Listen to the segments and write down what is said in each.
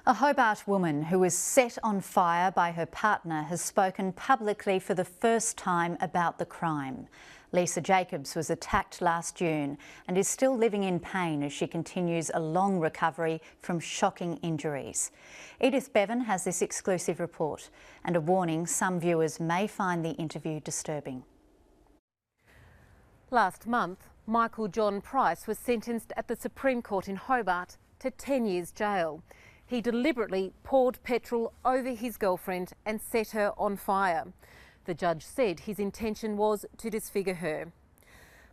A Hobart woman who was set on fire by her partner has spoken publicly for the first time about the crime. Lisa Jacobs was attacked last June and is still living in pain as she continues a long recovery from shocking injuries. Edith Bevin has this exclusive report and a warning some viewers may find the interview disturbing. Last month, Michael John Price was sentenced at the Supreme Court in Hobart to 10 years jail. He deliberately poured petrol over his girlfriend and set her on fire. The judge said his intention was to disfigure her.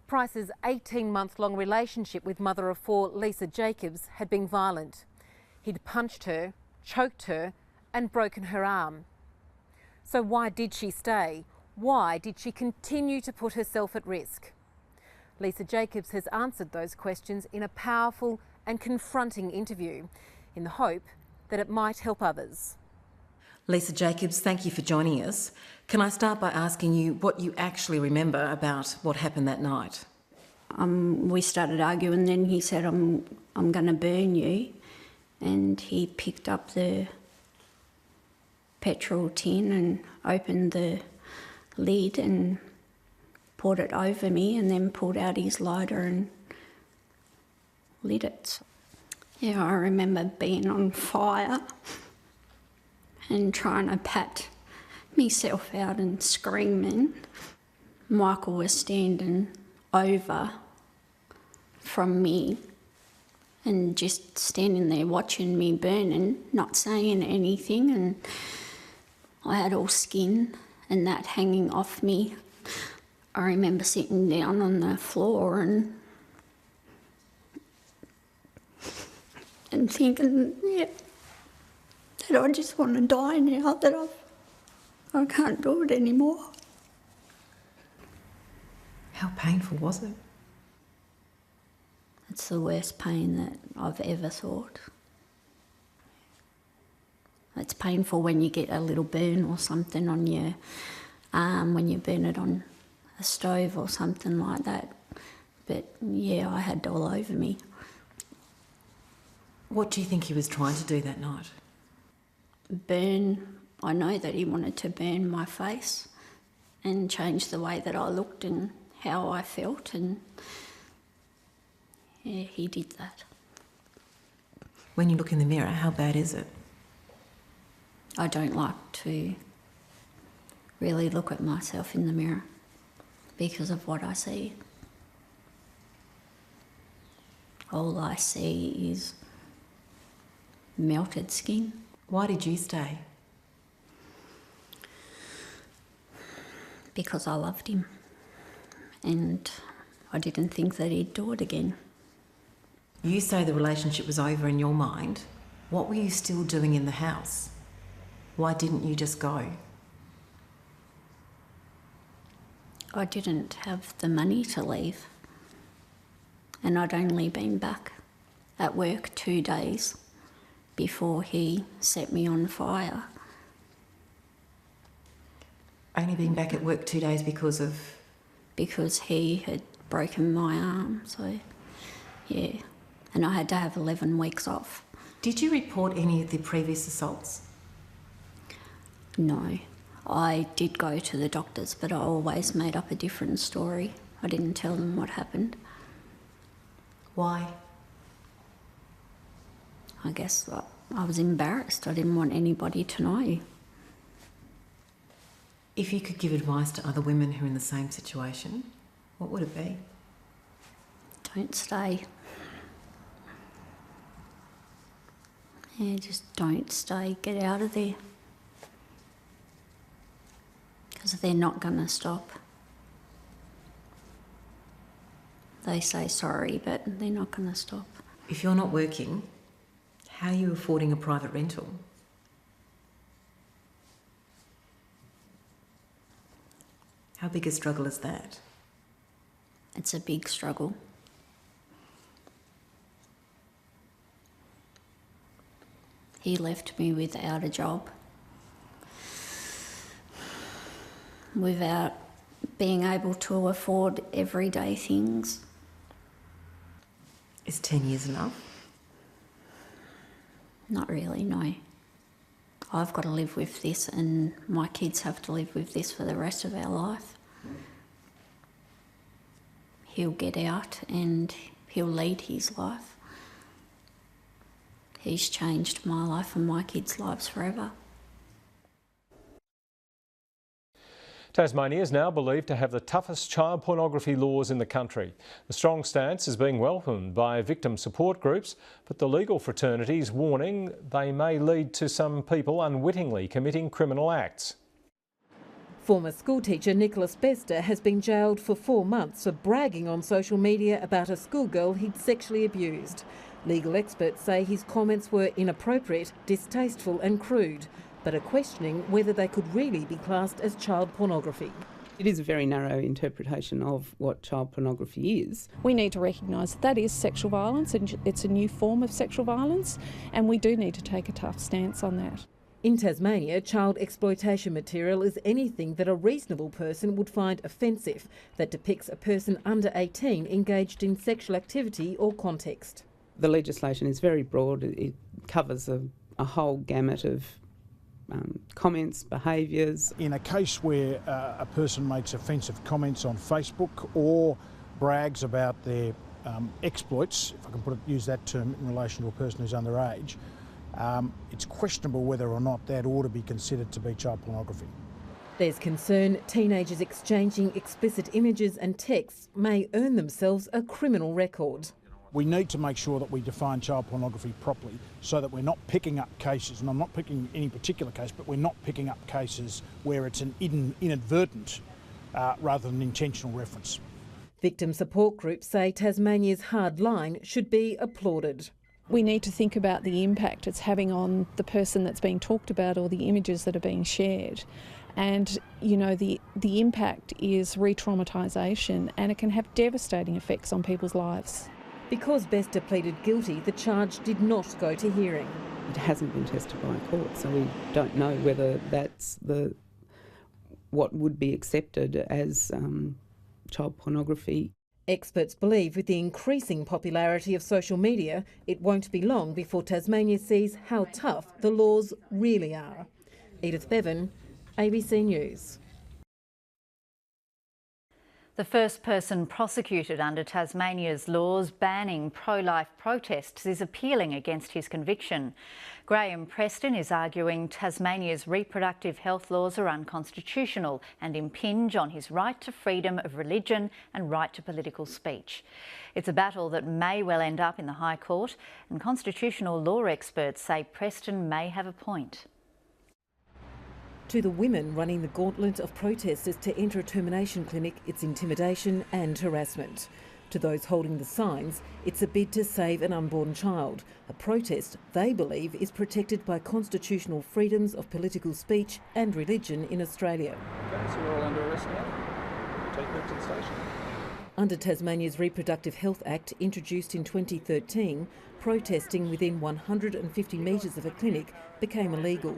Price's 18-month-long relationship with mother of four Lisa Jacobs had been violent. He'd punched her, choked her and broken her arm. So why did she stay? Why did she continue to put herself at risk? Lisa Jacobs has answered those questions in a powerful and confronting interview, in the hope that it might help others. Lisa Jacobs, thank you for joining us. Can I start by asking you what you actually remember about what happened that night? We started arguing, then he said, I'm going to burn you. And he picked up the petrol tin and opened the lid and poured it over me and then pulled out his lighter and lit it. Yeah, I remember being on fire and trying to pat myself out and screaming. Michael was standing over from me and just standing there watching me burn and not saying anything, and I had all skin and that hanging off me. I remember sitting down on the floor and thinking, yeah, that I just want to die now, that I can't do it anymore. How painful was it? It's the worst pain that I've ever thought. It's painful when you get a little burn or something on your arm, when you burn it on a stove or something like that. But yeah, I had it all over me. What do you think he was trying to do that night? Burn. I know that he wanted to burn my face and change the way that I looked and how I felt, and yeah, he did that. When you look in the mirror, how bad is it? I don't like to really look at myself in the mirror because of what I see. All I see is melted skin. Why did you stay? Because I loved him and I didn't think that he'd do it again. You say the relationship was over in your mind. What were you still doing in the house? Why didn't you just go? I didn't have the money to leave, and I'd only been back at work 2 days before he set me on fire. Only been back at work 2 days because of? Because he had broken my arm, so yeah. And I had to have 11 weeks off. Did you report any of the previous assaults? No. I did go to the doctors, but I always made up a different story. I didn't tell them what happened. Why? I guess I was embarrassed. I didn't want anybody to know. If you could give advice to other women who are in the same situation, what would it be? Don't stay. Yeah, just don't stay. Get out of there. Because they're not going to stop. They say sorry, but they're not going to stop. If you're not working, how are you affording a private rental? How big a struggle is that? It's a big struggle. He left me without a job, without being able to afford everyday things. Is 10 years enough? Not really, no. I've got to live with this and my kids have to live with this for the rest of our life. He'll get out and he'll lead his life. He's changed my life and my kids' lives forever. Tasmania is now believed to have the toughest child pornography laws in the country. The strong stance is being welcomed by victim support groups, but the legal fraternities warning they may lead to some people unwittingly committing criminal acts. Former schoolteacher Nicholas Bester has been jailed for 4 months for bragging on social media about a schoolgirl he'd sexually abused. Legal experts say his comments were inappropriate, distasteful and crude, but are questioning whether they could really be classed as child pornography. It is a very narrow interpretation of what child pornography is. We need to recognise that is sexual violence and it's a new form of sexual violence, and we do need to take a tough stance on that. In Tasmania, child exploitation material is anything that a reasonable person would find offensive that depicts a person under 18 engaged in sexual activity or context. The legislation is very broad. It covers a whole gamut of comments, behaviours. In a case where a person makes offensive comments on Facebook or brags about their exploits, if I can use that term in relation to a person who's underage, it's questionable whether or not that ought to be considered to be child pornography. There's concern teenagers exchanging explicit images and texts may earn themselves a criminal record. We need to make sure that we define child pornography properly so that we're not picking up cases, and I'm not picking any particular case, but we're not picking up cases where it's an inadvertent rather than intentional reference. Victim support groups say Tasmania's hard line should be applauded. We need to think about the impact it's having on the person that's being talked about or the images that are being shared. And, you know, the impact is re-traumatisation, and it can have devastating effects on people's lives. Because Bester pleaded guilty, the charge did not go to hearing. It hasn't been tested by a court, so we don't know whether that's what would be accepted as child pornography. Experts believe with the increasing popularity of social media, it won't be long before Tasmania sees how tough the laws really are. Edith Bevin, ABC News. The first person prosecuted under Tasmania's laws banning pro-life protests is appealing against his conviction. Graham Preston is arguing Tasmania's reproductive health laws are unconstitutional and impinge on his right to freedom of religion and right to political speech. It's a battle that may well end up in the High Court, and constitutional law experts say Preston may have a point. To the women running the gauntlet of protesters to enter a termination clinic, it's intimidation and harassment. To those holding the signs, it's a bid to save an unborn child, a protest they believe is protected by constitutional freedoms of political speech and religion in Australia. Okay, so we're all under arrest now. Take her to the station. Under Tasmania's Reproductive Health Act, introduced in 2013, protesting within 150 metres of a clinic became illegal.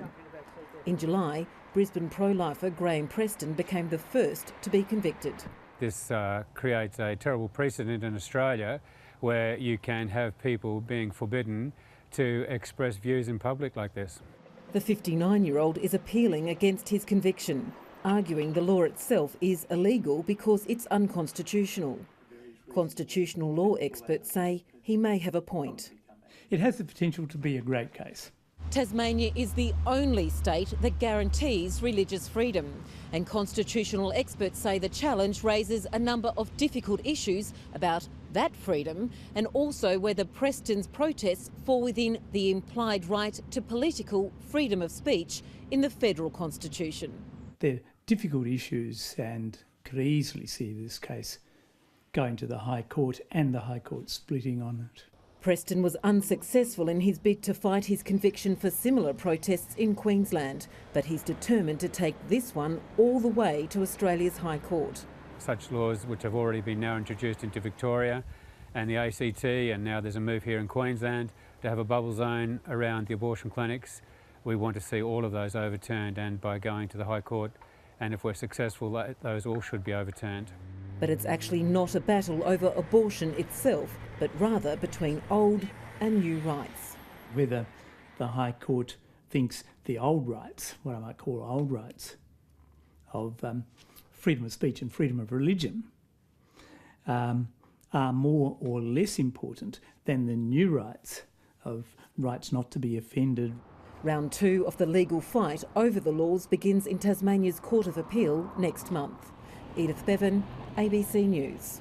In July, Brisbane pro-lifer Graham Preston became the first to be convicted. This creates a terrible precedent in Australia where you can have people being forbidden to express views in public like this. The 59-year-old is appealing against his conviction, arguing the law itself is illegal because it's unconstitutional. Constitutional law experts say he may have a point. It has the potential to be a great case. Tasmania is the only state that guarantees religious freedom, and constitutional experts say the challenge raises a number of difficult issues about that freedom and also whether Preston's protests fall within the implied right to political freedom of speech in the federal constitution. They're difficult issues and could easily see this case going to the High Court and the High Court splitting on it. Preston was unsuccessful in his bid to fight his conviction for similar protests in Queensland, but he's determined to take this one all the way to Australia's High Court. Such laws which have already been now introduced into Victoria and the ACT, and now there's a move here in Queensland to have a bubble zone around the abortion clinics. We want to see all of those overturned, and by going to the High Court, and if we're successful, those all should be overturned. But it's actually not a battle over abortion itself, but rather between old and new rights. Whether the High Court thinks the old rights, what I might call old rights, of freedom of speech and freedom of religion are more or less important than the new rights of rights not to be offended. Round 2 of the legal fight over the laws begins in Tasmania's Court of Appeal next month. Edith, Bevin, ABC News.